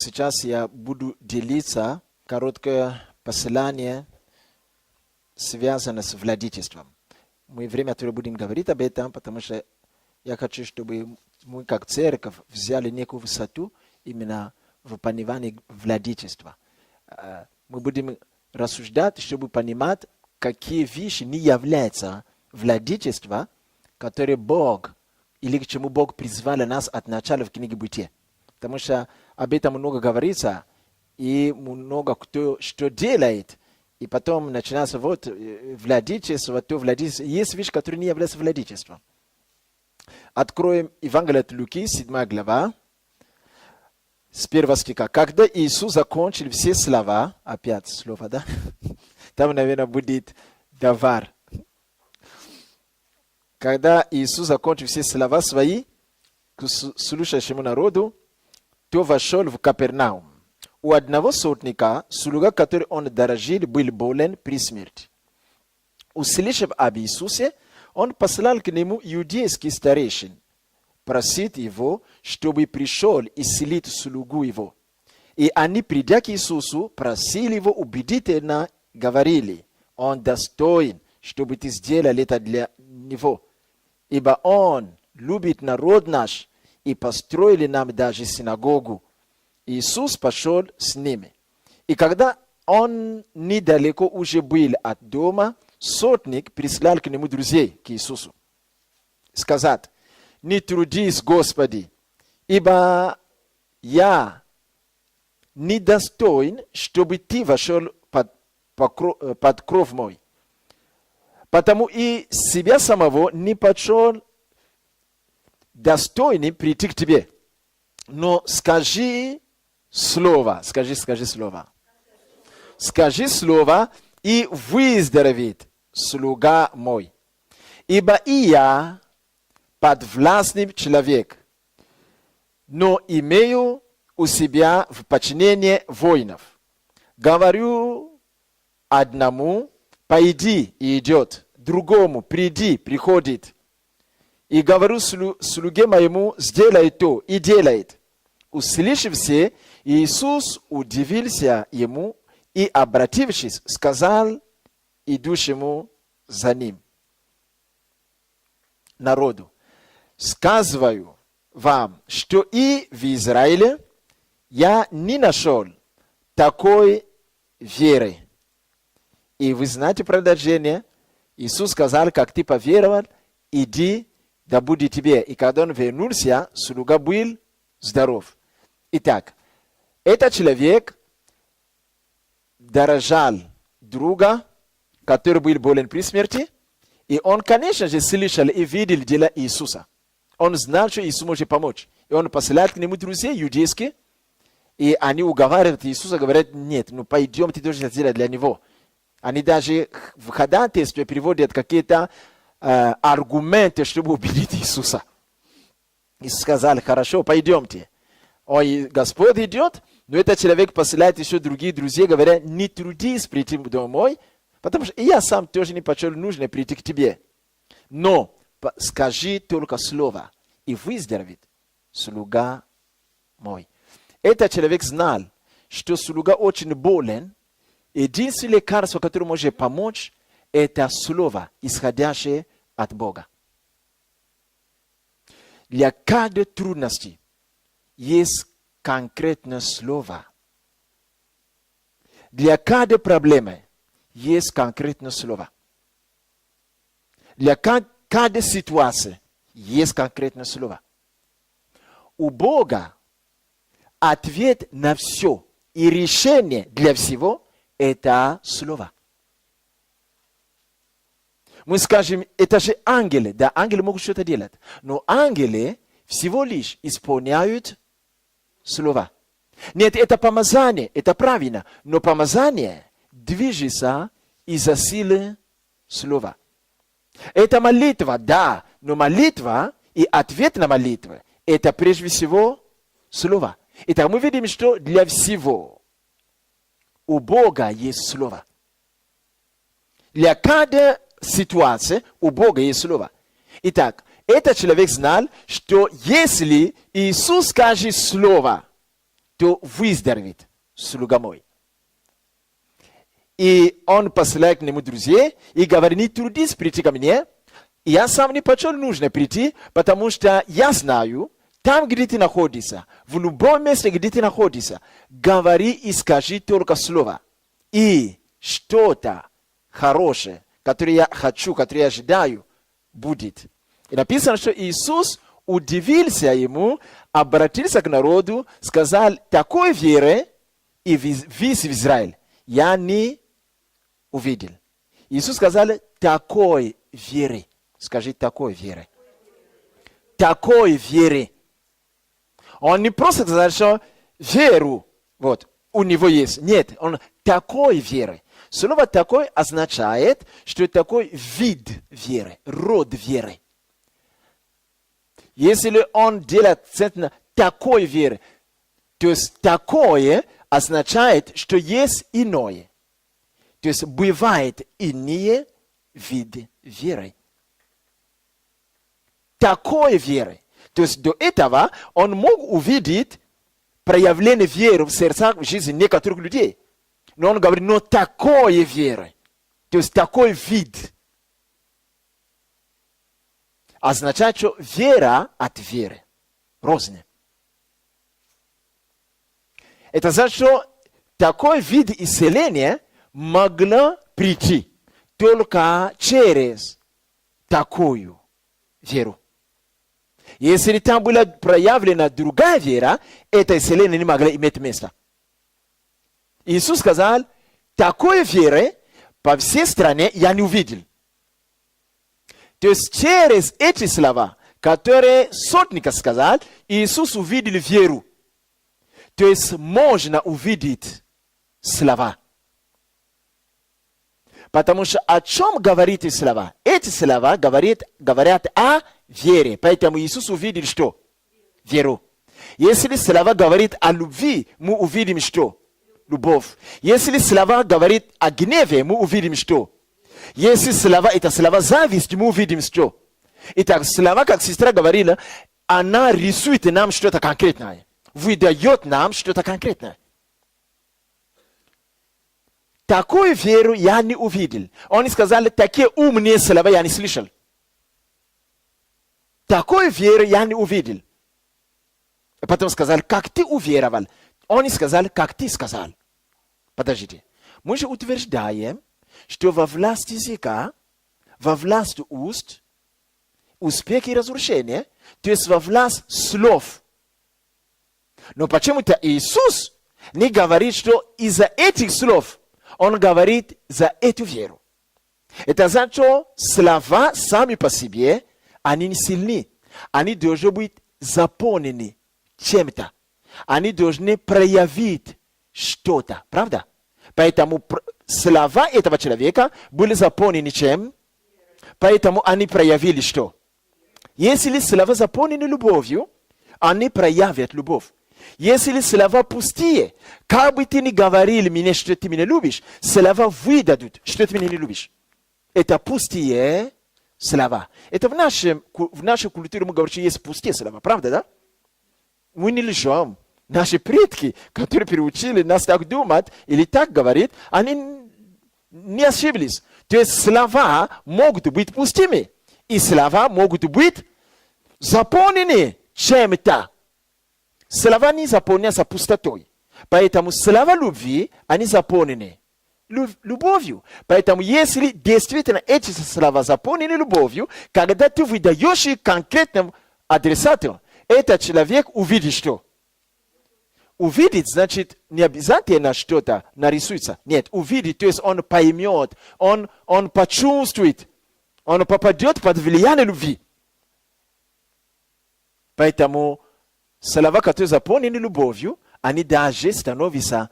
Сейчас я буду делиться короткое послание, связанное с владычеством. Мы время от времени будем говорить об этом, потому что я хочу, чтобы мы как церковь взяли некую высоту именно в понимании владычества. Мы будем рассуждать, чтобы понимать, какие вещи не являются владычеством, которые Бог, или к чему Бог призвал нас от начала в книге Бытия. Потому что об этом много говорится, и много кто что делает, и потом начинается вот владычество, то владычество. Есть вещи, которые не являются владычеством. Откроем Евангелие от Луки, 7 глава, с 1 стиха. Когда Иисус закончил все слова, опять слово, да? Там, наверное, будет давар. Когда Иисус закончил все слова свои к слушающему народу, то вошел в Капернаум. У одного сотника, слуга, который он дорожил, был болен при смерти. Услышав об Иисусе, он послал к нему иудейский старейшин, просит его, чтобы пришел и исцелить слугу его. И они, придя к Иисусу, просили его убедительно, говорили: он достоин, чтобы ты сделал это для него, ибо он любит народ наш, и построили нам даже синагогу. Иисус пошел с ними. И когда он недалеко уже был от дома, сотник прислал к нему друзей, к Иисусу, сказать: не трудись, Господи, ибо я недостоин, чтобы ты вошел под кров мой. Потому и себя самого не почел достойным прийти к тебе. Но скажи слово, скажи слово. Скажи слово, и выздоровеет слуга мой. Ибо и я подвластный человек, но имею у себя в подчинении воинов. Говорю одному: пойди, и идет, другому: приди, приходит. И говорю слуге моему: сделай то, и делает. Услышав все, Иисус удивился ему и, обратившись, сказал идущему за ним народу: сказываю вам, что и в Израиле я не нашел такой веры. И вы знаете продолжение. Иисус сказал: как ты поверовал, иди, да будет тебе. И когда он вернулся, слуга был здоров. Итак, этот человек дорожал друга, который был болен при смерти, и он, конечно же, слышал и видел дела Иисуса. Он знал, что Иисус может помочь. И он посылает к нему друзей иудейских, и они уговаривают Иисуса, говорят: нет, ну пойдем, ты должен сделать для него. Они даже в ходатайстве переводят какие-то аргументы, чтобы убедить Иисуса. Иисус сказал: хорошо, пойдемте. Ой, Господь идет, но этот человек посылает еще другие друзья, говоря: не трудись прийти домой, потому что я сам тоже не почел нужно прийти к тебе. Но скажи только слово, и выздоровеет слуга мой. Этот человек знал, что слуга очень болен. Единственное лекарство, которое может помочь, это слово, исходящее от Бога. Для каждой трудности есть конкретное слово. Для каждой проблемы есть конкретное слово. Для каждой ситуации есть конкретное слово. У Бога ответ на все и решение для всего – это слово. Мы скажем: это же ангелы. Да, ангелы могут что-то делать. Но ангелы всего лишь исполняют слова. Нет, это помазание, это правильно. Но помазание движется из-за силы слова. Это молитва, да. Но молитва и ответ на молитву – это прежде всего слово. Итак, мы видим, что для всего у Бога есть слово. Для каждой ситуации у Бога есть слово. Итак, этот человек знал, что если Иисус скажет слово, то выздоровеет слуга мой. И он посылает к нему друзей и говорит: не трудись прийти ко мне. Я сам не почел нужно прийти, потому что я знаю, там, где ты находишься, в любом месте, где ты находишься, говори и скажи только слово. И что-то хорошее, которое я хочу, которое я ожидаю, будет. И написано, что Иисус удивился ему, обратился к народу, сказал: такой веры и весь Израиль я не увидел. Иисус сказал: такой веры. Скажи: такой веры. Такой веры. Он не просто сказал, что веру вот, у него есть. Нет, он такой веры. Слово «такой» означает, что такой вид веры, род веры. Если он делает акцент на такой веры, то есть такое означает, что есть иное. То есть бывает иные виды веры. Такой веры. То есть до этого он мог увидеть проявление веры в сердцах, в жизни некоторых людей. Но он говорит: но такой веры. То есть такой вид. Означает, что вера от веры. Розные. Это значит, что такой вид исцеления могло прийти только через такую веру. Если там была проявлена другая вера, это исцеление не могло иметь места. Иисус сказал: такой веры по всей стране я не увидел. То есть через эти слова, которые сотник сказал, Иисус увидел веру. То есть можно увидеть слова. Потому что о чем говорят эти слова? Эти слова говорят о вере. Поэтому Иисус увидел что? Веру. Если слова говорят о любви, мы увидим что? Любовь. Если слова говорят о гневе, мы увидим что? Если слова, это слова зависти, мы увидим что? Итак, слова, как сестра говорила, она рисует нам что-то конкретное. Выдает нам что-то конкретное. Такую веру я не увидел. Он сказал: такие умные слова я не слышал. Такую веру я не увидел. И потом сказал: как ты уверовал? Он сказал: как ты сказал. Подождите. Мы же утверждаем, что во власти языка, во власти уст, успех и разрушение, то есть во власть слов. Но почему-то Иисус не говорит, что из-за этих слов он говорит за эту веру. Это значит, что слова сами по себе, они не сильны. Они должны быть заполнены чем-то. Они должны проявить что-то. Правда? Поэтому слова этого человека были заполнены чем? Поэтому они проявили что? Если слова заполнены любовью, они проявят любовь. Если слова пустые, как бы ты ни говорил мне, что ты меня любишь, слова выдадут, что ты меня не любишь. Это пустые слова. Это в нашей культуре мы говорим, что есть пустые слова. Правда, да? Мы не лжем. Наши предки, которые приучили нас так думать или так говорить, они не ошиблись. То есть слова могут быть пустыми. И слова могут быть заполнены чем-то. Слова не заполняются пустотой. Поэтому слова любви, они заполнены любовью. Поэтому если действительно эти слова заполнены любовью, когда ты выдаешь их конкретным адресату, этот человек увидит что? Увидеть, значит, не обязательно что-то нарисуется. Нет, увидеть, то есть он поймет, он почувствует, он попадет под влияние любви. Поэтому слова, которые заполнены любовью, они даже становятся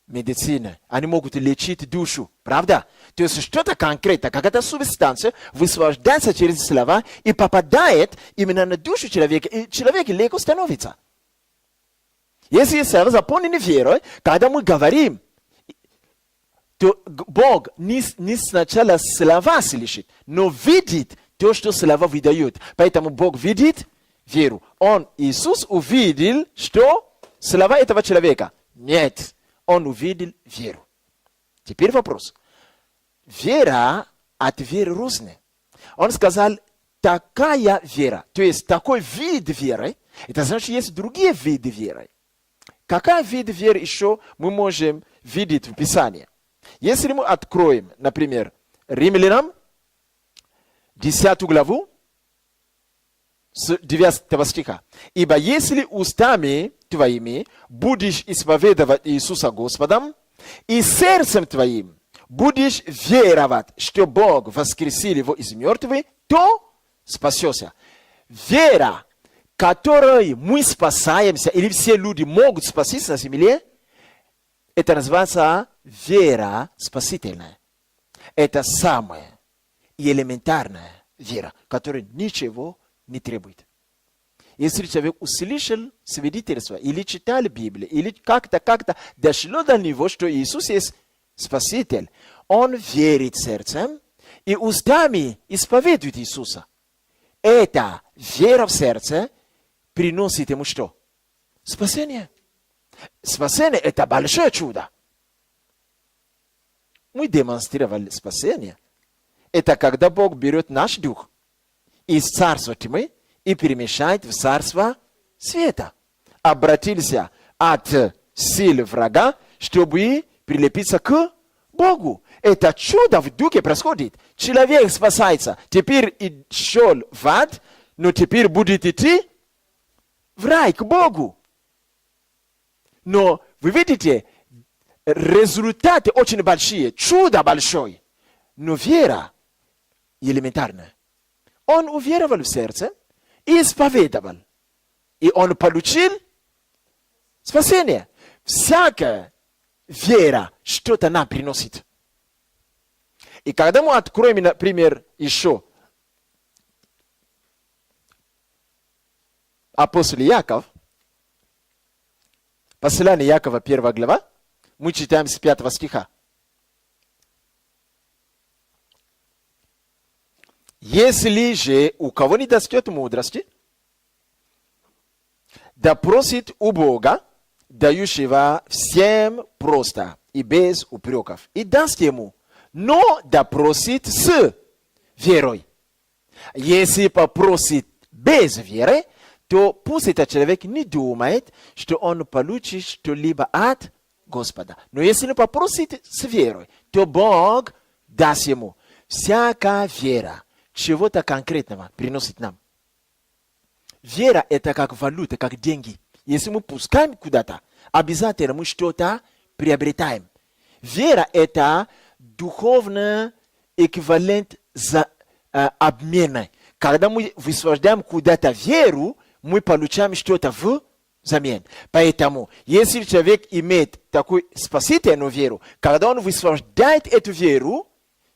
медициной. Они могут лечить душу. Правда? То есть что-то конкретное, какая-то субстанция высвобождается через слова и попадает именно на душу человека, и человек легко становится. Если слова заполнены верой, когда мы говорим, то Бог не сначала слова слышит, но видит то, что слова выдают. Поэтому Бог видит веру. Иисус увидел, что слова этого человека? Нет. Он увидел веру. Теперь вопрос. Вера от веры разная. Он сказал, такая вера, то есть такой вид веры, это значит, есть другие виды веры. Какой вид веры еще мы можем видеть в Писании? Если мы откроем, например, Римлянам, 10 главу, с 9 стиха. «Ибо если устами твоими будешь исповедовать Иисуса Господом, и сердцем твоим будешь веровать, что Бог воскресил его из мертвых, то спасешься». Вера, которой мы спасаемся, или все люди могут спастись на земле, это называется вера спасительная. Это самая элементарная вера, которая ничего не требует. Если человек услышал свидетельство, или читал Библию, или как-то дошло до него, что Иисус есть Спаситель, он верит сердцем и устами исповедует Иисуса. Эта вера в сердце приносит ему что? Спасение. Спасение – это большое чудо. Мы демонстрировали спасение. Это когда Бог берет наш дух из царства тьмы и перемещает в царство света. Обратился от силы врага, чтобы прилепиться к Богу. Это чудо в духе происходит. Человек спасается. Теперь и шел в ад, но теперь будет идти в рай к Богу. Но вы видите, результаты очень большие, чудо большое. Но вера элементарная. Он уверовал в сердце и исповедовал. И он получил спасение. Всякая вера что-то нам приносит. И когда мы откроем, например, еще апостол Яков, послание Якова, 1 глава, мы читаем с 5 стиха. Если же у кого не достает мудрости, да просит у Бога, дающего всем просто и без упреков, и даст ему, но да просит с верой. Если попросит без веры, то пусть этот человек не думает, что он получит что-либо от Господа. Но если он попросит с верой, то Бог даст ему. Всякая вера чего-то конкретного приносит нам. Вера – это как валюта, как деньги. Если мы пускаем куда-то, обязательно мы что-то приобретаем. Вера – это духовный эквивалент за обмена. Когда мы высвобождаем куда-то веру, мы получаем что-то взамен. Поэтому, если человек имеет такую спасительную веру, когда он высвобождает эту веру,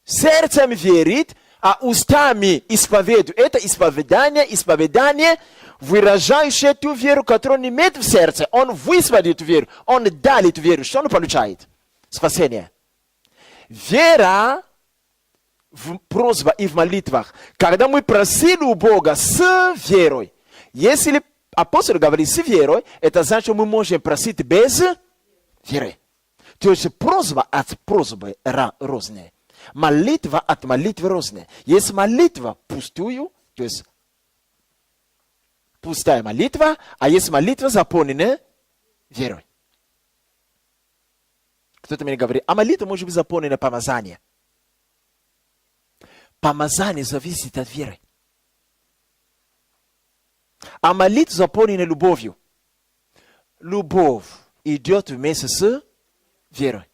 сердцем верит, а устами исповедует. Это исповедание, выражающее ту веру, которую он имеет в сердце. Он высвободит эту веру, он дал эту веру. Что он получает? Спасение. Вера в просьбах и в молитвах. Когда мы просили у Бога с верой. Если апостол говорит с верой, это значит, что мы можем просить без веры. То есть просьба от просьбы разная. Молитва от молитвы разная. Есть молитва пустую, то есть пустая молитва, а есть молитва заполненная верой. Кто-то мне говорит, а молитва может быть заполнена помазанием. Помазание зависит от веры. А молитва заполнена любовью. Любовь идет вместе с верой.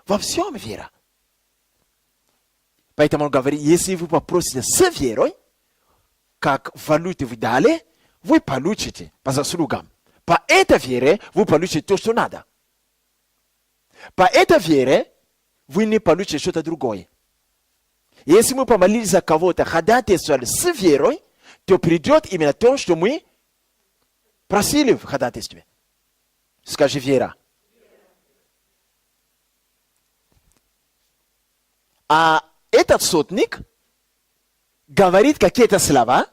Во всем вера. Поэтому он говорит, если вы попросите с верой, как валюту вы дали, вы получите по заслугам. По этой вере вы получите то, что надо. По этой вере вы не получите что-то другое. Если мы помолились за кого-то, ходатайствовали с верой, то придет именно то, что мы просили в ходатайстве. Скажи вера. А этот сотник говорит какие-то слова.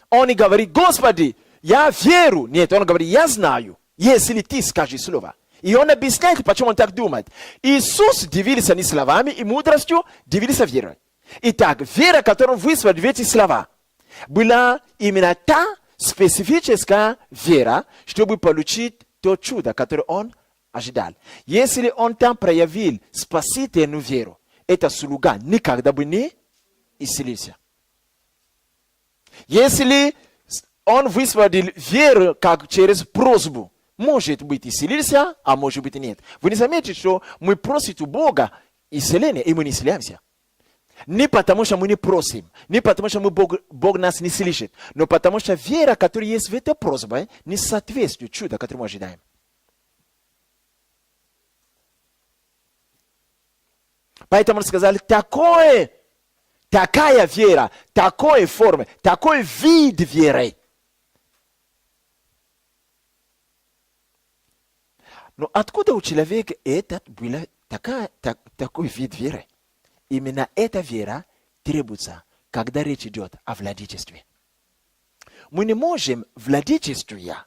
Он не говорит, Господи, я верю. Нет, он говорит, я знаю. если ты скажешь слово. И он объясняет, почему он так думает. Иисус дивился не словами и мудростью, дивился верой. Итак, вера, которую высвободил в эти слова, была именно та специфическая вера, чтобы получить то чудо, которое он ожидал. Если он там проявил спасительную веру, этот слуга никогда бы не исцелился. Если он высвободил веру как через просьбу, может быть исцелился, а может быть и нет. Вы не заметите, что мы просим у Бога исцеления, и мы не исцеляемся. Не потому, что мы не просим, не потому, что Бог нас не слышит, но потому, что вера, которая есть в этой просьбе, не соответствует чуду, которое мы ожидаем. Поэтому он сказал, такая вера, такой формы, такой вид веры. Но откуда у человека был такой вид веры? Именно эта вера требуется, когда речь идет о владычестве. Мы не можем владычествуя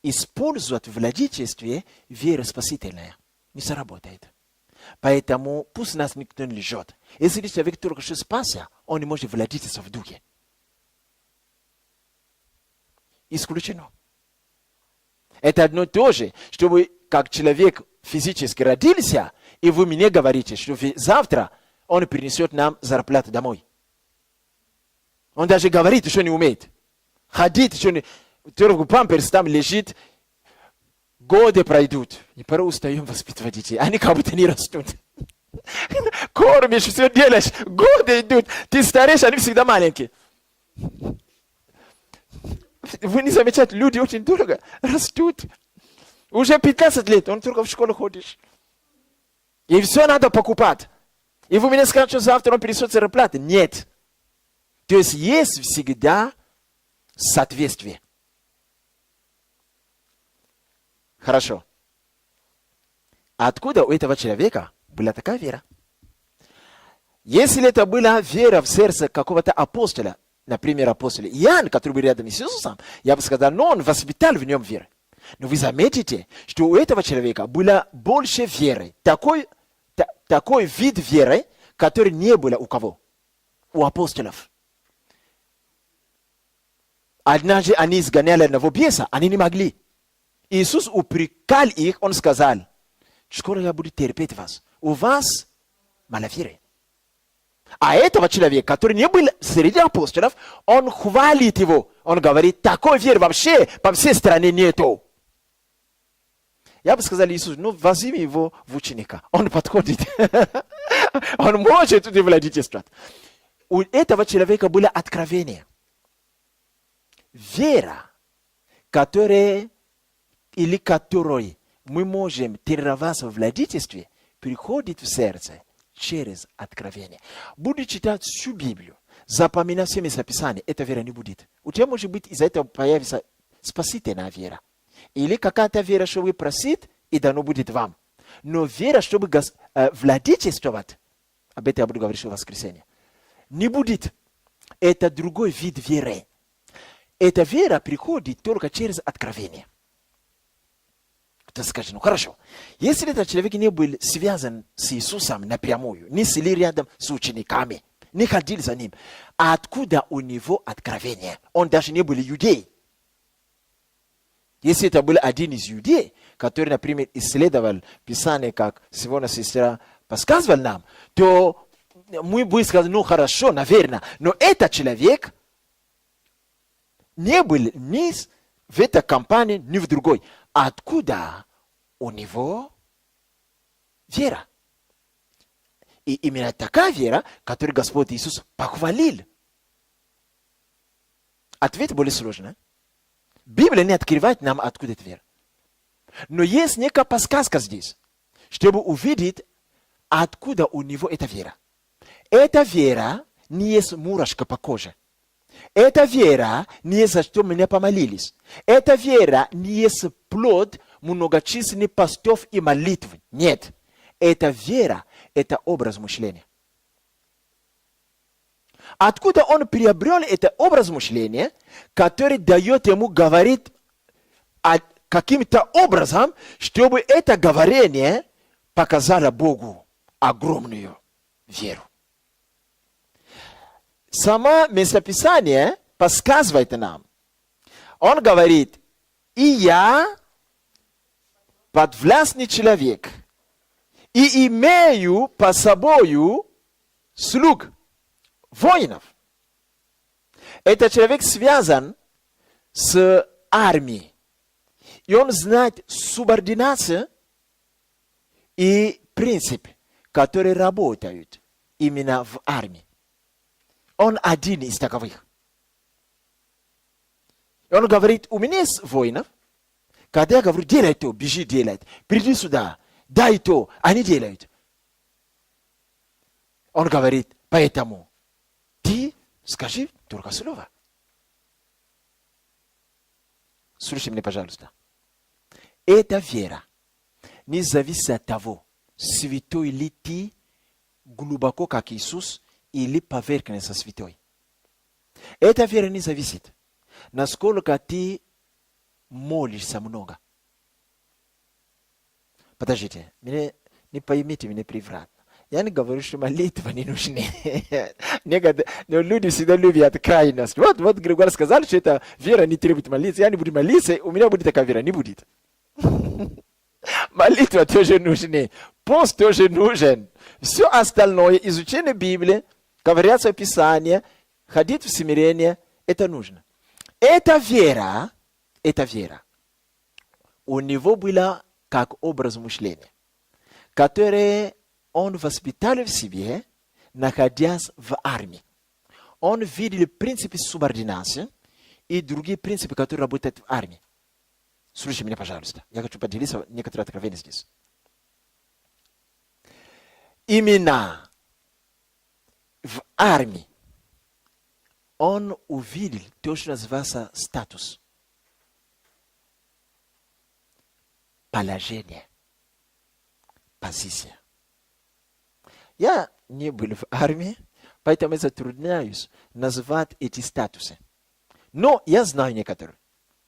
использовать в владычестве веру спасительную. Не сработает. Поэтому пусть нас никто не лжет. Если человек только что спасся, он не может владычиться в духе. Исключено. Это одно и то же, чтобы как человек физически родился, и вы мне говорите, что завтра он принесет нам зарплату домой. Он даже говорит, что не умеет. Ходить, что не... Памперс там лежит, годы пройдут. И порой устаем воспитывать детей. Они как будто не растут. Кормишь, все делаешь, годы идут. Ты стареешь, они всегда маленькие. Вы не замечаете, люди очень дорого растут. Уже 15 лет, он только в школу ходишь. И все надо покупать. И вы мне скажете, что завтра он принесет зарплату. Нет. То есть есть всегда соответствие. Хорошо. Откуда у этого человека была такая вера? Если это была вера в сердце какого-то апостоля, например, апостол Иоанн, который был рядом с Иисусом, я бы сказал, но он воспитал в нем веру. Но вы заметите, что у этого человека было больше веры. Такой вид веры, который не было у кого? У апостолов. Однажды они изгоняли одного беса, они не могли. Иисус упрекал их, он сказал, скоро я буду терпеть вас. У вас мало веры. А этого человека, который не был среди апостолов, он хвалит его. Он говорит, такой веры вообще по всей стране нету. Я бы сказал Иисус, возьми его в ученика. Он подходит. Он может владычествовать. У этого человека было откровение. Вера, которой мы можем тренироваться в владычестве, приходит в сердце через откровение. Буду читать всю Библию, запоминать все местописания, эта вера не будет. У тебя, может быть, из-за этого появится спасительная вера. Или какая-то вера, чтобы просить, и дано будет вам. Но вера, чтобы владычествовать, об этом я буду говорить в воскресенье, не будет. Это другой вид веры. Эта вера приходит только через откровение. Кто скажет, хорошо, если этот человек не был связан с Иисусом напрямую, не сидел рядом с учениками, не ходил за ним, а откуда у него откровение? Он даже не был иудей. Если это был один из иудеев, который, например, исследовал Писание, как сегодня сестра подсказывала нам, то мы бы сказали, хорошо, наверное, но этот человек не был ни в этой компании, ни в другой. Откуда у него вера? И именно такая вера, которую Господь Иисус похвалил. Ответ более сложный. Библия не открывает нам, откуда эта вера. Но есть некая подсказка здесь, чтобы увидеть, откуда у него эта вера. Эта вера не есть мурашка по коже. Эта вера не есть, за что меня помолились. Эта вера не есть плод многочисленных постов и молитв. Нет. Эта вера, это образ мышления. Откуда он приобрел этот образ мышления, который дает ему говорить каким-то образом, чтобы это говорение показало Богу огромную веру. Само местописание подсказывает нам. Он говорит, и я подвластный человек, и имею по собою слуг, воинов. Этот человек связан с армией. И он знает субординацию и принципы, которые работают именно в армии. Он один из таковых. И он говорит, у меня есть воинов. Когда я говорю, делай то, бежи, делай. Приди сюда, дай то, они делают. Он говорит, поэтому ты скажи только слово. Слушай меня, пожалуйста. Эта вера не зависит от того, святой ли ты глубоко, как Иисус, или поверхностно святой. Эта вера не зависит, насколько ты молишься много. Подождите, не поймите меня превратно. Я не говорю, что молитва не нужны. Но люди всегда любят крайность. Вот Григорий сказал, что эта вера не требует молиться. Я не буду молиться, у меня будет такая вера. Не будет. Молитва тоже нужна. Пост тоже нужен. Все остальное, изучение Библии, говорятся Писания, ходить в смирение, это нужно. Эта вера, у него была как образ мышления, который он воспитал в себе, находясь в армии. Он видел принципы субординации и другие принципы, которые работают в армии. Слушайте меня, пожалуйста. Я хочу поделиться некоторые откровения здесь. Именно в армии он увидел то, что называется статус. Положение. Позиция. Я не был в армии, поэтому я затрудняюсь назвать эти статусы. Но я знаю некоторые.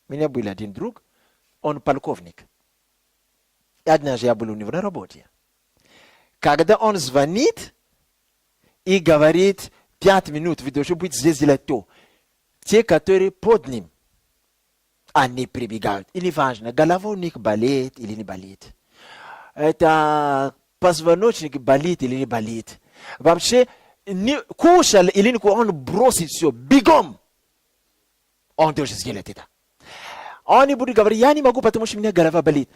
У меня был один друг, он полковник. И однажды я был у него на работе. Когда он звонит и говорит, 5 минут, вы должны быть здесь делать то. Те, которые под ним, они прибегают. И не важно, голова у них болит или не болит. Это позвоночник болит или не болит. Вообще, не кушал или не кушал, он бросит все, бегом. Он должен сделать это. Он не будет говорить, я не могу, потому что у меня голова болит.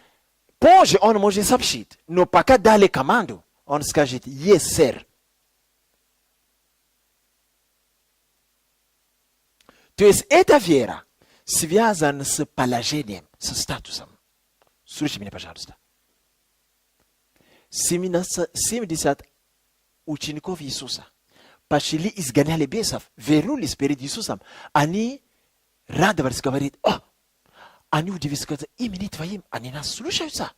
Позже он может сообщить, но пока дали команду, он скажет, yes, sir. То есть эта вера связана с положением, со статусом. Слушайте меня, пожалуйста. 70 учеников Иисуса пошли, изгоняли бесов, вернулись перед Иисусом. Они радовались, говорят, о, они удивились, сказали, именем Твоим, они нас слушаются.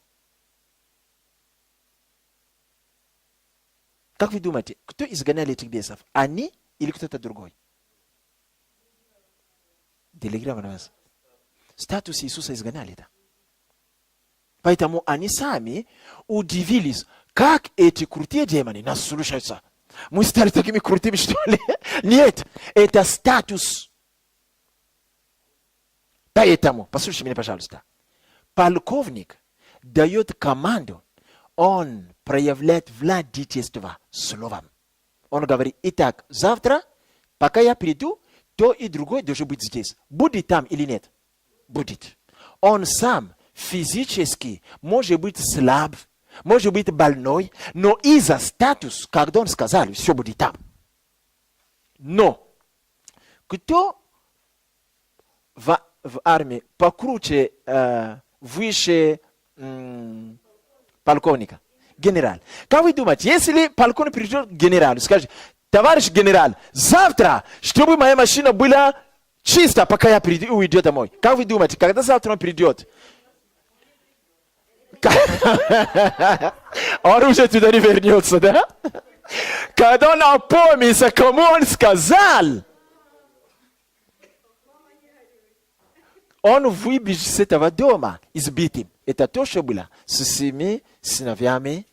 Как вы думаете, кто изгонял этих бесов? Они или кто-то другой? Делегировано вас. Статус Иисуса изгоняли это. Поэтому они сами удивились, как эти крутые демоны нас слушаются. Мы стали такими крутыми, что ли? Нет, это статус. Поэтому, послушайте меня, пожалуйста. Полковник дает команду, он проявляет владычество словом. Он говорит, итак, завтра, пока я приду, то и другой должен быть здесь. Будет там или нет? Будет. Он сам физически может быть слаб, может быть больной, но из-за статуса, когда он сказал, все будет там. Но кто в армии покруче, выше полковника? Генерал. Как вы думаете, если полковник придет к генералу, скажет, товарищ генерал, завтра, чтобы моя машина была чиста, пока я приду и уйду домой. Как вы думаете, когда завтра он придет? Он уже туда не вернется, да? Когда он опомнится, кому он сказал, On vuibishise tavadoma izbiti. Etatosha bula. Sisimi sinavyami.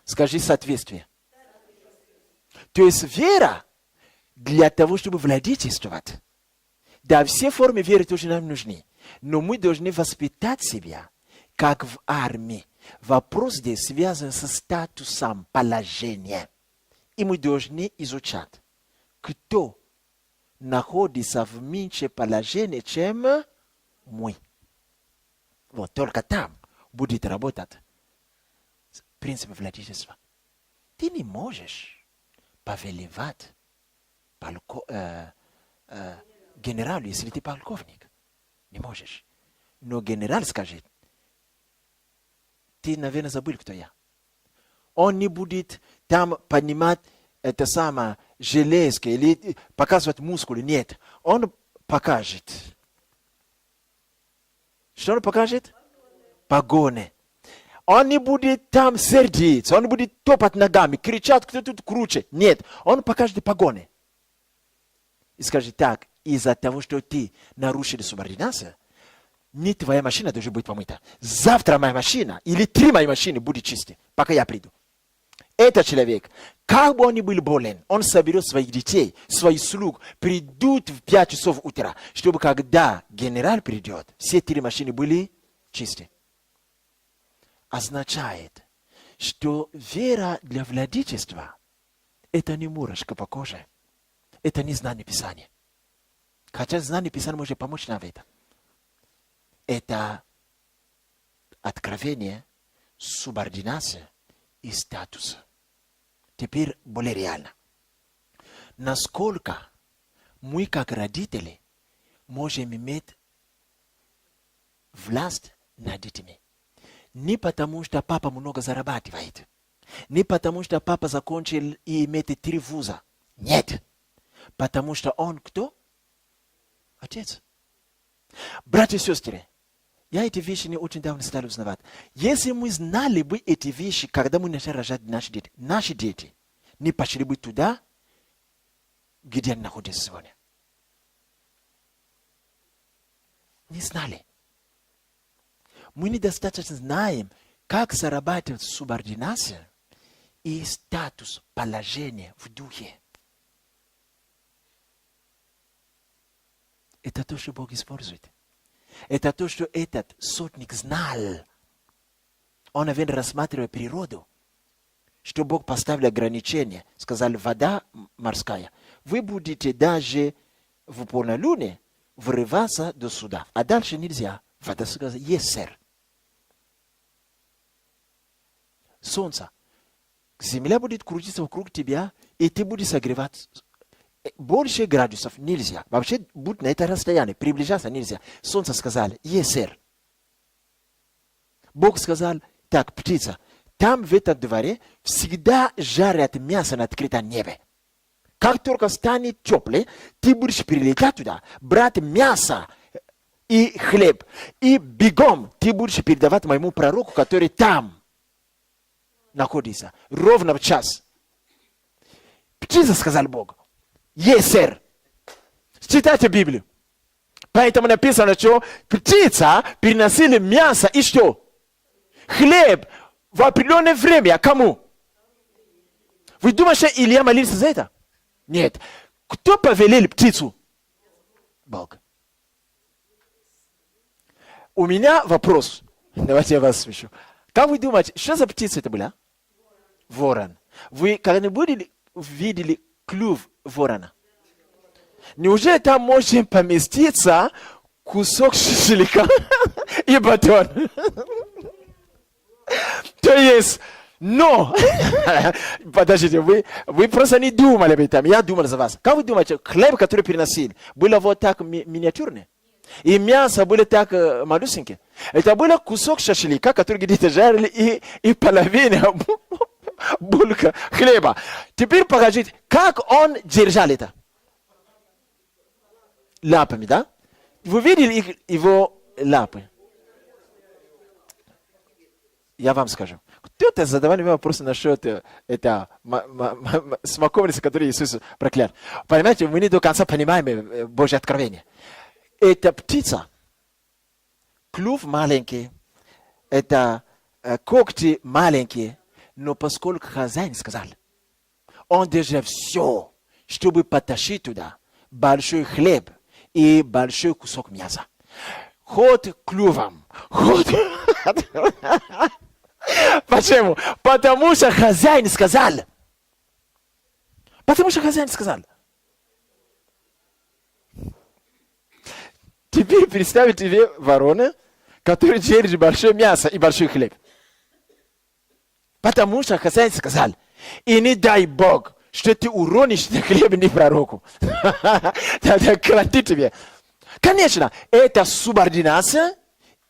Скажи соответствие. То есть вера для того, чтобы владетельствовать. Да, все формы веры тоже нам нужны. Но мы должны воспитать себя, как в армии. Вопрос здесь связан со статусом положения. И мы должны изучать, кто находится в меньшем положении, чем мы. Вот только там будет работать принцип владельчества. Ты не можешь повелевать генералу, если ты полковник. Не можешь. Но генерал скажет, ты, наверное, забыл, кто я. Он не будет там понимать это самое железное или показывать мускулы. Нет. Он покажет. Что он покажет? Погоны. Он не будет там сердиться, он будет топать ногами, кричать, кто тут круче. Нет, он покажет погоны. И скажет так, из-за того, что ты нарушил субординацию, не твоя машина должна быть помыта. Завтра моя машина или 3 мои машины будут чисты, пока я приду. Этот человек, как бы он ни был болен, он соберет своих детей, своих слуг, придут в 5 часов утра, чтобы когда генерал придет, все 3 машины были чисты. Означает, что вера для владельчества – это не мурашка по коже, это не знание Писания. Хотя знание Писания может помочь нам в этом. Это откровение, субординация и статус. Теперь более реально. Насколько мы, как родители, можем иметь власть над детьми. Не потому, что папа много зарабатывает. Не потому, что папа закончил и имеет 3 вуза. Нет. Потому что он кто? Отец. Братья и сестры, я эти вещи не очень давно стал узнавать. Если мы знали бы эти вещи, когда мы начали рожать наши дети не пошли бы туда, где они находятся сегодня. Не знали. Мы недостаточно знаем, как зарабатывать субординация и статус, положение в духе. Это то, что Бог использует. Это то, что этот сотник знал. Он, наверное, рассматривая природу, что Бог поставил ограничения. Сказал, вода морская. Вы будете даже в полнолуние врываться до суда. А дальше нельзя. Вода сказала, есть, сэр. Солнце. Земля будет крутиться вокруг тебя, и ты будешь согревать. Больше градусов нельзя. Вообще, будь на это расстояние, приближаться нельзя. Солнце сказали, есть, сэр. Бог сказал, так, птица, там в этом дворе всегда жарят мясо на открытом небе. Как только станет теплый, ты будешь прилетать туда, брать мясо и хлеб. И бегом ты будешь передавать моему пророку, который там находится, ровно в час. Птица, сказал Бог. Есть, сэр. Читайте Библию. Поэтому написано, что птица переносили мясо и что? Хлеб в определенное время. Кому? Вы думаете, что Илья молился за это? Нет. Кто повелел птицу? Бог. У меня вопрос. Давайте я вас спрошу. Как вы думаете, что за птица это была? Ворон. Вы когда-нибудь видели клюв ворона? Неужели там может поместиться кусок шашлыка и батон? То есть, но, подождите, вы просто не думали об этом, я думал за вас. Как вы думаете, хлеб, который переносили, было вот так миниатюрный? И мясо было так малюсенькое? Это был кусок шашлыка, который где-то жарили, и половина булка хлеба. Теперь покажите, как он держал это. Лапами, да? Вы видели его лапы? Я вам скажу. Кто-то задавали мне вопросы насчет смоковницы, которую Иисус проклял. Понимаете, мы не до конца понимаем Божье откровение. Это птица. Клюв маленький. Это когти маленькие. Но поскольку хозяин сказал, он держит все, чтобы потащить туда большой хлеб и большой кусок мяса. Ход клювом. Ход. Почему? Потому что хозяин сказал. Потому что хозяин сказал. Теперь представь тебе ворона, который держит большое мясо и большой хлеб. Потому что хозяин сказал. И не дай Бог, что ты уронишь на хлеб не пророку. Тогда кранты тебе. Конечно, это субординация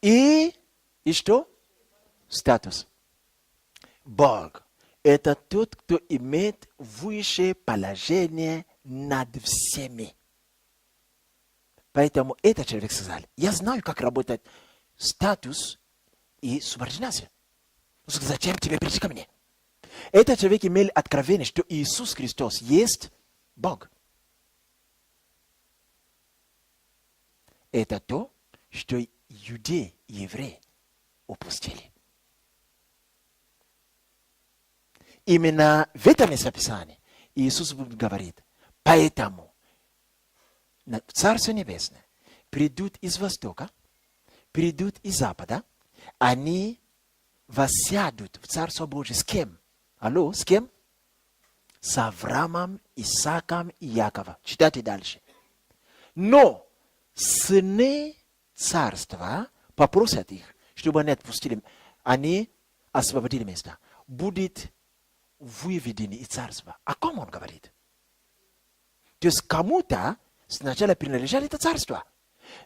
и что? Статус. Бог – это тот, кто имеет высшее положение над всеми. Поэтому этот человек сказал, я знаю, как работает статус и субординация. Он сказал, зачем тебе прийти ко мне? Этот человек имел откровение, что Иисус Христос есть Бог. Это то, что иудеи и евреи упустили. Именно в этом местописании Иисус говорит, поэтому в Царство Небесное придут из Востока, придут из Запада, они воссядут в Царство Божие с кем? Алло, с кем? С Авраамом, Исааком и Яковом. Читайте дальше. Но сыны царства попросят их, чтобы они отпустили, они освободили место. Будет выведены из царства. О ком он говорит? То есть кому-то сначала принадлежало это царство.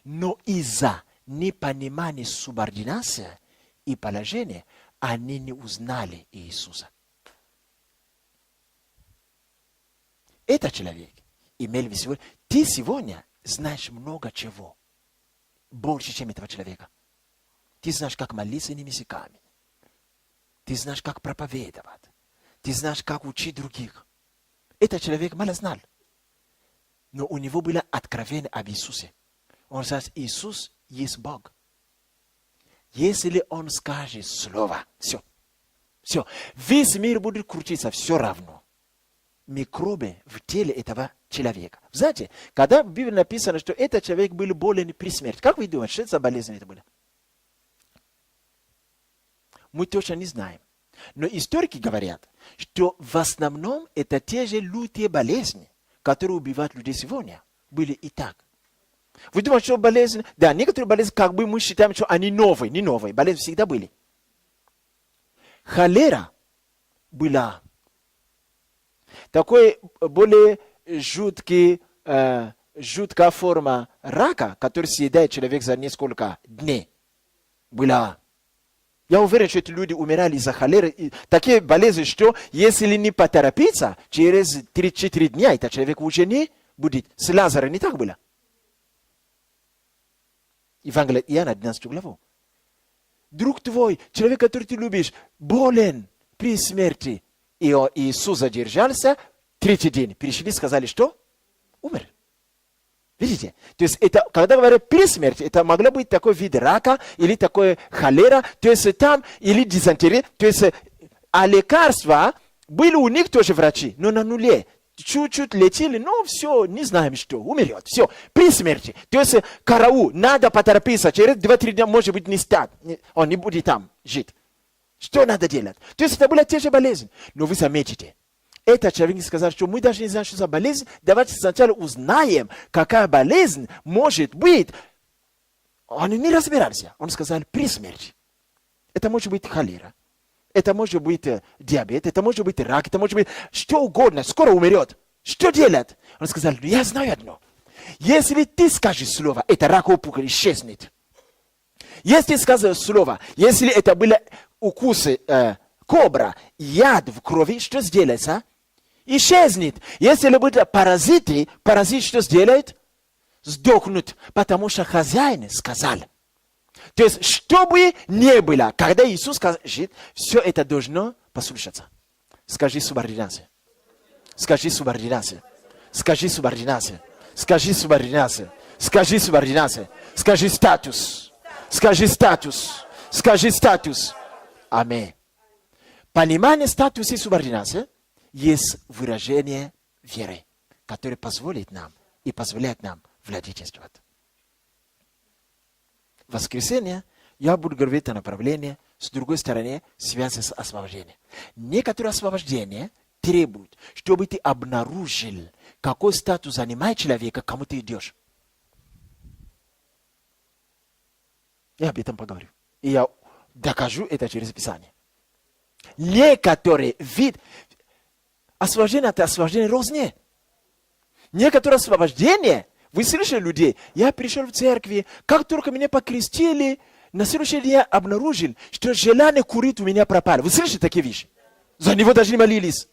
Но из-за непонимания субординации и положения они не узнали Иисуса. Этот человек имел в виду, ты сегодня знаешь много чего. Больше, чем этого человека. Ты знаешь, как молиться иными языками. Ты знаешь, как проповедовать. Ты знаешь, как учить других. Этот человек мало знал. Но у него было откровение об Иисусе. Он сказал, Иисус есть Бог. Если он скажет слово, все. Все. Весь мир будет крутиться все равно. Микробы в теле этого человека. Знаете, когда в Библии написано, что этот человек был болен при смерти, как вы думаете, что это за болезнь это была? Мы точно не знаем. Но историки говорят, что в основном это те же лютые болезни, которые убивают людей сегодня, были и так. Вы думаете, что болезни... Да, некоторые болезни, как бы мы считаем, что они новые, не новые. Болезни всегда были. Холера была такой более жуткая форма рака, который съедает человека за несколько дней. Была. Я уверен, что эти люди умирали из-за холеры. И такие болезни, что если не поторопиться, через 3-4 дня этот человек уже не будет. С Лазарем не так было. Евангелие Иоанна, 11 главу. Друг твой, человек, который ты любишь, болен при смерти. И Иисус задержался, 3-й день. Пришли, сказали, что? Умер. Видите? То есть, это, когда говорят при смерти, это могло быть такой вид рака, или такой холера, то есть там, или дизентерия, то есть, а лекарства были у них тоже врачи, но на нуле. Чуть-чуть летели, но все, не знаем что, умрет, все, при смерти. То есть, караул, надо поторопиться, через 2-3 дня, может быть, не стать, он не будет там жить. Что надо делать? То есть, это была те же болезнь. Но вы заметите, этот человек сказал, что мы даже не знаем, что за болезнь. Давайте сначала узнаем, какая болезнь может быть. Он не разбирался. Он сказал, при смерти. Это может быть холера. Это может быть диабет. Это может быть рак. Это может быть что угодно. Скоро умрет. Что делать? Он сказал, я знаю одно. Если ты скажешь слово, это рак опухоль исчезнет. Если ты скажешь слово, если это были укусы кобра, яд в крови, что сделается? Исчезнет. Если будут паразиты, паразит что сделает? Сдохнут. Потому что хозяин сказал. То есть, что бы ни было, когда Иисус скажет, все это должно послушаться. Скажи субординация. Скажи субординация. Скажи субординация. Скажи субординация. Скажи субординация. Скажи статус. Скажи статус. Скажи статус. Аминь. Понимание статуса и субординации есть выражение веры, которое позволит нам и позволяет нам владычествовать. В воскресенье я буду говорить о направлении, с другой стороны, связи с освобождением. Некоторые освобождения требуют, чтобы ты обнаружил, какой статус занимает человека, к кому ты идешь. Я об этом поговорю. И я докажу это через Писание. Некоторые вид освобождения от освобождения разные. Некоторые освобождения, вы слышали людей, я пришел в церкви, как только меня покрестили, на следующий день я обнаружил, что желание курить у меня пропало. Вы слышите такие вещи? За него даже не молились.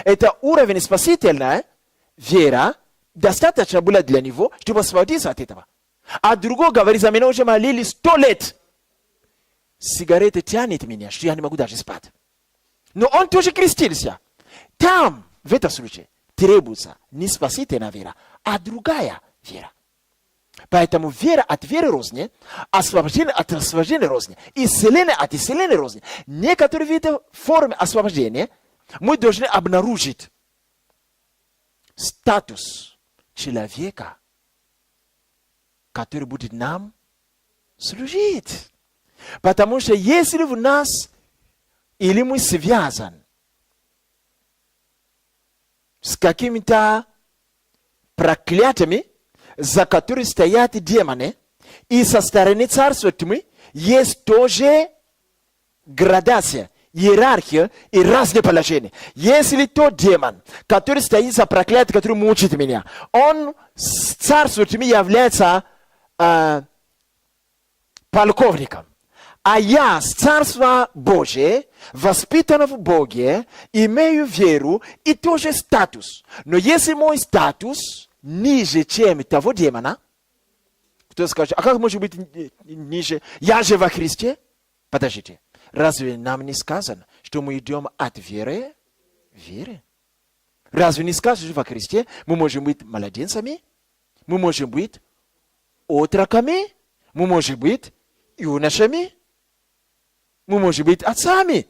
Это уровень спасительная вера, достаточно было для него, чтобы освободиться от этого. А другой говорит, за меня уже молились 100 лет. Сигарета тянет меня, что я не могу даже спать. Но он тоже крестился. Там, в этом случае, требуется не спасительная вера, а другая вера. Поэтому вера от веры розни, освобождение от освобождения розни, исцеление от исцеления розни. Некоторые виды формы освобождения мы должны обнаружить статус человека, который будет нам служить. Потому что если в нас или мы связаны с какими-то проклятиями, за которые стоят демоны, и со стороны царства тьмы есть тоже градация, иерархия и разные положения. Если тот демон, который стоит за проклятием, который мучит меня, он с царства тьмы является полковником, а я с Царства Божия, воспитан в Боге, имею веру и тоже статус. Но если мой статус ниже, чем того демона, кто скажет, а как может быть ниже? Я же во Христе? Подождите, разве нам не сказано, что мы идем от веры? Веры. Разве не сказано, что во Христе мы можем быть младенцами? Мы можем быть отроками? Мы можем быть юношами? Мы можем быть отцами.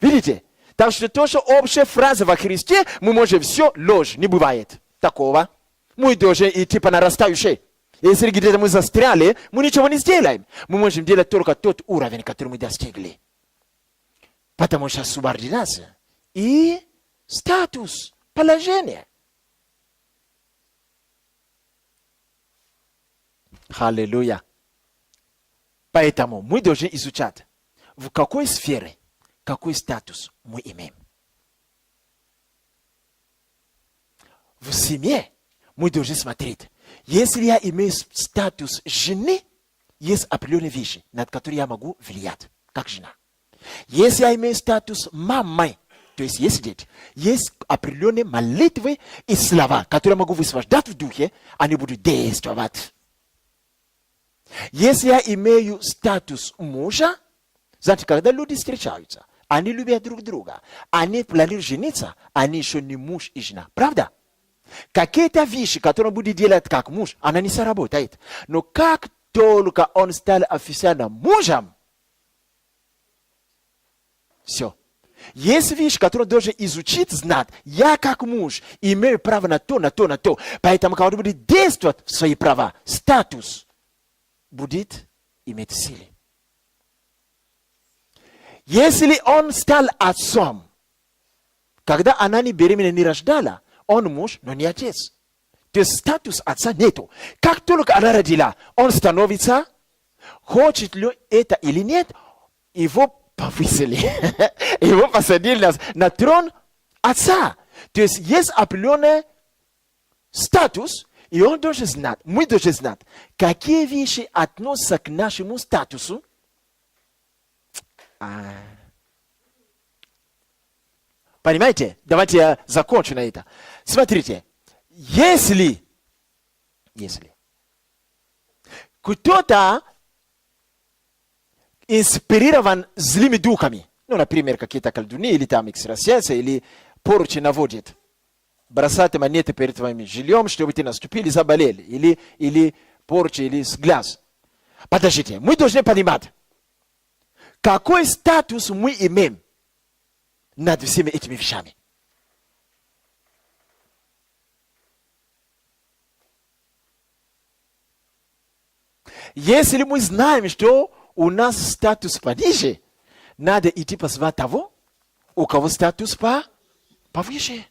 Видите? Так что то, что общая фраза во Христе, мы можем все, ложь, не бывает такого. Мы должны идти по нарастающей. Если где-то мы застряли, мы ничего не сделаем. Мы можем делать только тот уровень, который мы достигли. Потому что субординация и статус, положение. Аллилуйя. Поэтому мы должны изучать, в какой сфере, какой статус мы имеем. В семье мы должны смотреть. Если я имею статус жены, есть определенные вещи, над которыми я могу влиять, как жена. Если я имею статус мамы, то есть есть дети, есть определенные молитвы и слова, которые я могу высвобождать в духе, они будут действовать. Если я имею статус мужа, знаете, когда люди встречаются, они любят друг друга, они планируют жениться, они еще не муж и жена. Правда? Какие-то вещи, которые он будет делать как муж, она не сработает. Но как только он стал официально мужем, все. Есть вещи, которые он должен изучить, знать. Я как муж имею право на то, на то, на то. Поэтому, когда он будет действовать в свои права, статус будет иметь силы. Если он стал отцом, когда она не беременна, не рождала, он муж, но не отец. То есть статус отца нету. Как только она родила, он становится, хочет ли это или нет, его повысили. Его посадили на трон отца. То есть есть определенный статус, и он должен знать, мы должны знать, какие вещи относятся к нашему статусу. Понимаете? Давайте я закончу на это. Смотрите, если кто-то inspirirava zilimy dukami. No naprimera kakita kaldunia ili ta mixrasiensa ili porci navojet. Brasate manete perito vami jiliom shto bitina stupili zabalele ili porci ili sglas. Patashite, muito je panimata. Какой статус мы имеем над всеми этими вещами? Если мы знаем, что у нас статус пониже, надо идти позвать того, у кого статус повыше.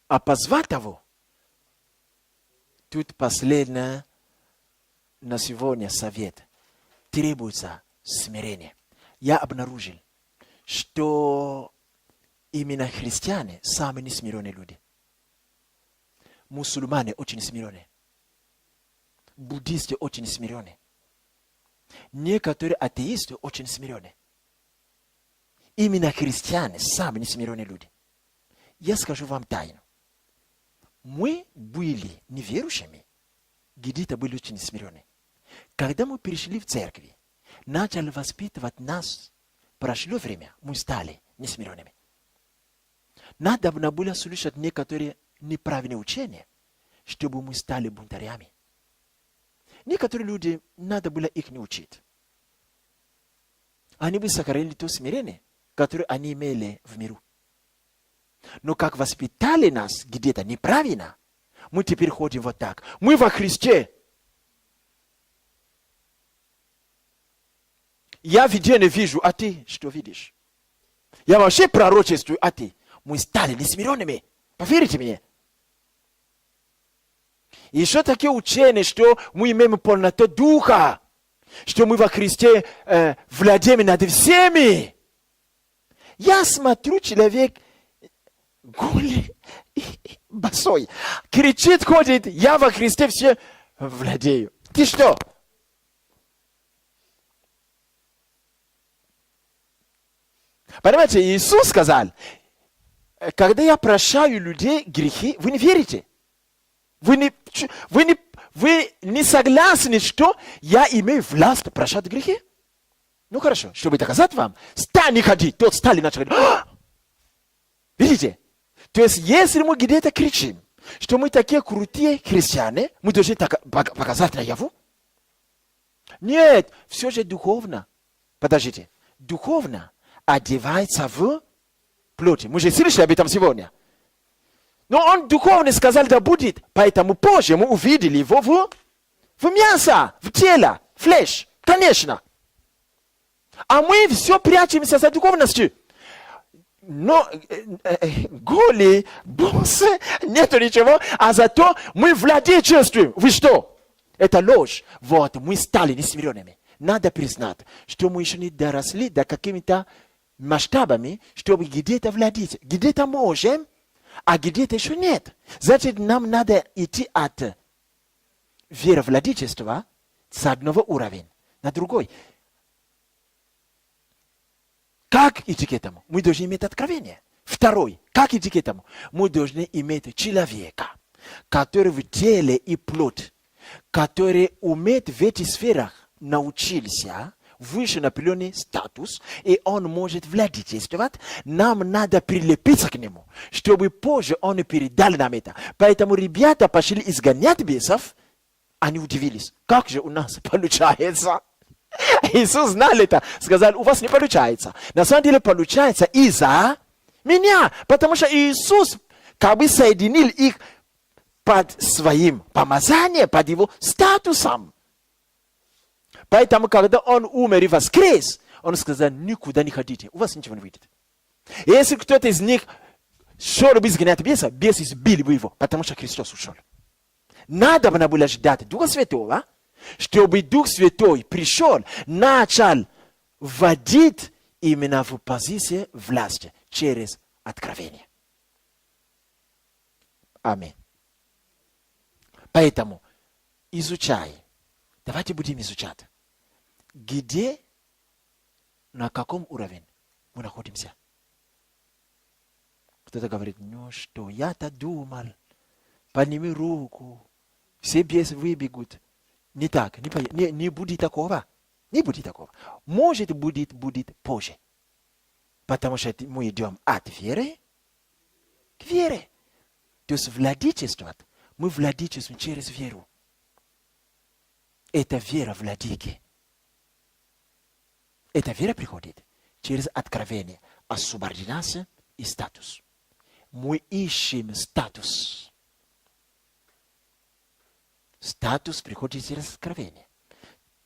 А позвать того, тут последнее на сегодня совет. Требуется смирение. Я обнаружил, что именно христиане самые несмиренные люди. Мусульмане очень смиренные. Буддисты очень смиренные. Некоторые атеисты очень смиренные. Именно христиане самые несмиренные люди. Я скажу вам тайну. Мы были неверующими, где-то были очень смиренные. Когда мы перешли в церкви, начали воспитывать нас, прошло время, мы стали несмиренными. Надо было слушать некоторые неправильные учения, чтобы мы стали бунтарями. Некоторые люди, надо было их не учить. Они бы сохранили то смирение, которое они имели в миру. Но как воспитали нас где-то неправильно, мы теперь ходим вот так. Мы во Христе. Я видение вижу, а ты что видишь? Я вообще пророчествую, а ты? Мы стали несмиренными. Поверите мне? И еще такие учения, что мы имеем полноту духа, что мы во Христе владеем над всеми. Я смотрю, человек голый, босой, кричит, ходит, я во Христе все владею. Ты что? Понимаете, Иисус сказал, когда я прощаю людей грехи, вы не верите. Вы не согласны, что я имею власть прощать грехи? Ну хорошо, чтобы доказать вам, стань не ходи, тот стали начал говорить. Видите? То есть, если мы где-то кричим, что мы такие крутые христиане, мы должны показать наяву? Нет, все же духовно. Подождите, духовно одевается в плоти. Мы же слышали об этом сегодня. Но он духовно сказал, да будет. Поэтому позже мы увидели его в мясо, в тело, флеш. Конечно. А мы все прячемся за духовностью. Но голые, боссы, нету ничего. А зато мы владеем чувствуем. Вы что? Это ложь. Вот, мы стали несмиренными. Надо признать, что мы еще не доросли до какими-то масштабами, чтобы где-то владеть. Где-то можем, а где-то еще нет. Значит, нам надо идти от веровладельчества с одного уровня на другой. Как идти к этому? Мы должны иметь откровение. Второй. Как идти к этому? Мы должны иметь человека, который в теле и плоть, который умеет в этих сферах научился, выше на определенный статус, и он может владетельствовать, нам надо прилепиться к нему, чтобы позже он передал нам это. Поэтому ребята пошли изгонять бесов, они удивились, как же у нас получается. Иисус знал это, сказал, у вас не получается. На самом деле получается из-за меня, потому что Иисус как бы соединил их под своим помазанием, под его статусом. Поэтому, когда он умер и воскрес, он сказал, никуда не ходите, у вас ничего не выйдет. Если кто-то из них шел бы изгонять беса, бес избили бы его, потому что Христос ушел. Надо было ждать Духа Святого, чтобы Дух Святой пришел, начал вводить именно в позицию власти через откровение. Аминь. Поэтому изучай. Давайте будем изучать. Где, на каком уровне мы находимся? Кто-то говорит, ну что, я-то думал, подними руку, все бесы выбегут. не так, не будет такого. Не будет такого. Может, будет позже. Потому что мы идем от веры к вере. То есть владычествовать. Мы владычествуем через веру. Это вера владыки. Эта вера приходит через откровение, освобождение и статус. Мы ищем статус. Статус приходит через откровение.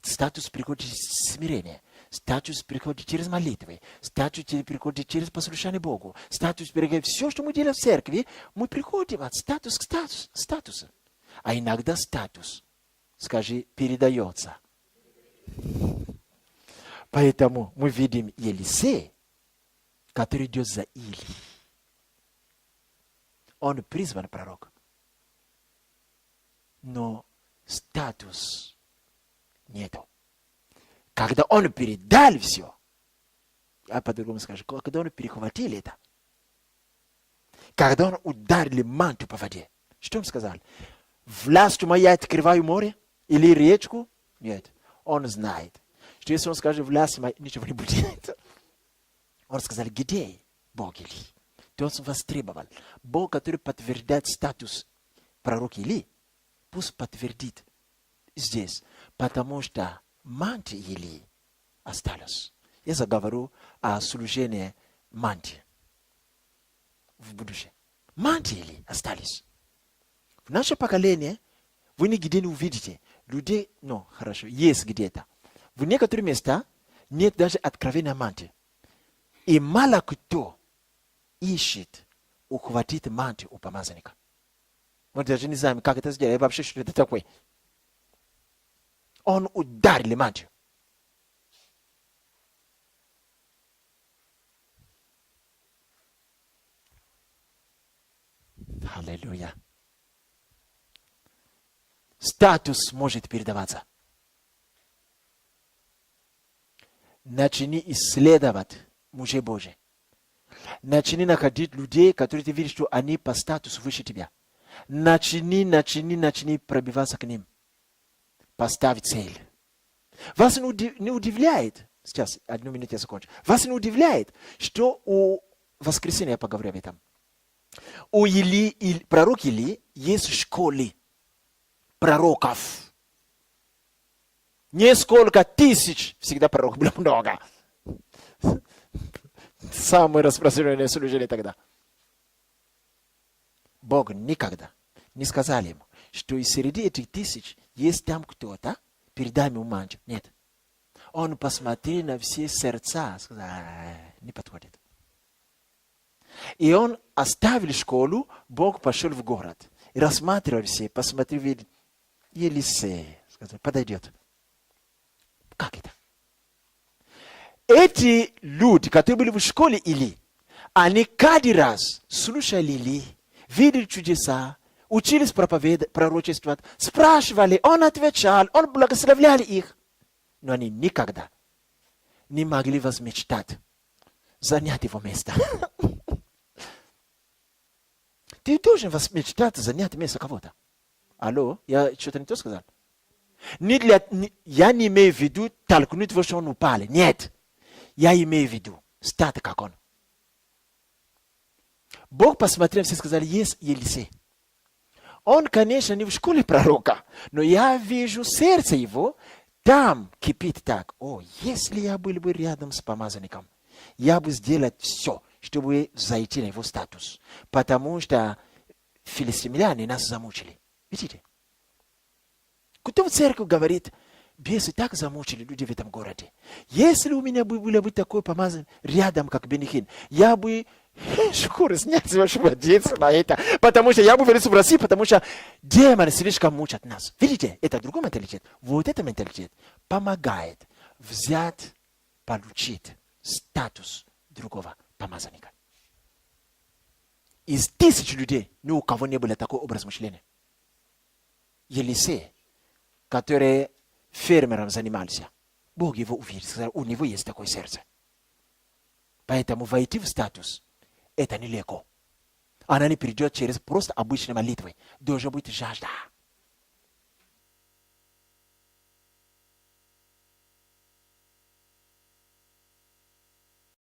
Статус приходит через смирение. Статус приходит через молитвы. Статус приходит через послушание Богу. Статус приходит... Все, что мы делаем в церкви, мы приходим от статуса к статусу. А иногда статус, скажи, передается. Поэтому мы видим Елисея, который идет за Илией. Он призван пророк. Но статус нету. Когда он передал все, я по-другому скажу, когда он перехватил это, когда он ударил манту по воде, что он сказал? Властью моя открываю море или речку? Нет. Он знает, что если он скажет власть моя, ничего не будет. Он сказал, где Бог Или? То есть он востребовал. Бог, который подтверждает статус пророка Или, пусть подтвердит здесь, потому что мантия Или осталась. Я заговорю о служении мантии в будущем. Мантия Или остались. В наше поколение вы нигде не увидите людей, ну, хорошо, есть где-то. В некоторых местах нет даже откровения мантии. И мало кто ищет ухватить мантию у помазанника. Мы даже не знаем, как это сделать, вообще, что это такое. Он ударил мантию. Аллилуйя. Статус может передаваться. Начни исследовать мужей Божий. Начни находить людей, которые ты видишь, что они по статусу выше тебя. Начни пробиваться к ним. Поставь цель. Вас не удивляет, сейчас, 1 минуту я закончу. Вас не удивляет, что у воскресенья я поговорю об этом. У пророка Или есть школы пророков. Несколько тысяч, всегда пророков было много. Самое распространенное служение тогда. Бог никогда не сказал ему, что из среди этих тысяч есть там кто-то, передай ему мантию. Нет. Он посмотрел на все сердца, сказал, не подходит. И он оставил школу, Бог пошел в город. И рассматривал все, посмотрел, видит, Елисей, сказал, подойдет. Как это? Эти люди, которые были в школе Или, они каждый раз слушали Или, видели чудеса, учились проповедовать, пророчествовать, спрашивали, он отвечал, он благословлял их. Но они никогда не могли возмечтать занять его место. Ты должен возмечтать занять место кого-то. Алло, я что-то не то сказал? Я не имею в виду толкнуть его, что он упал. Нет. Я имею в виду стать как он. Бог посмотрел, все сказали, есть Елисей. Он, конечно, не в школе пророка, но я вижу сердце его, там кипит так. О, если я был бы рядом с помазанником, я бы сделал все, чтобы зайти на его статус. Потому что филистимляне нас замучили. Видите? Кто в церкви говорит, бесы так замучили людей в этом городе. Если у меня было бы такой помазан рядом, как Бенихин, я бы шкуры снять с вашего детства на это. Потому что я бы вернулся в Россию, потому что демоны слишком мучат нас. Видите, это другой менталитет. Вот этот менталитет помогает взять, получить статус другого помазанника. Из 1000 людей ни у кого не было такой образ мышления. Елисей, который фермером занимался, Бог его увидел, сказал, у него есть такое сердце. Поэтому войти в статус это нелегко. Она не придет через просто обычной молитвой. Должна быть жажда.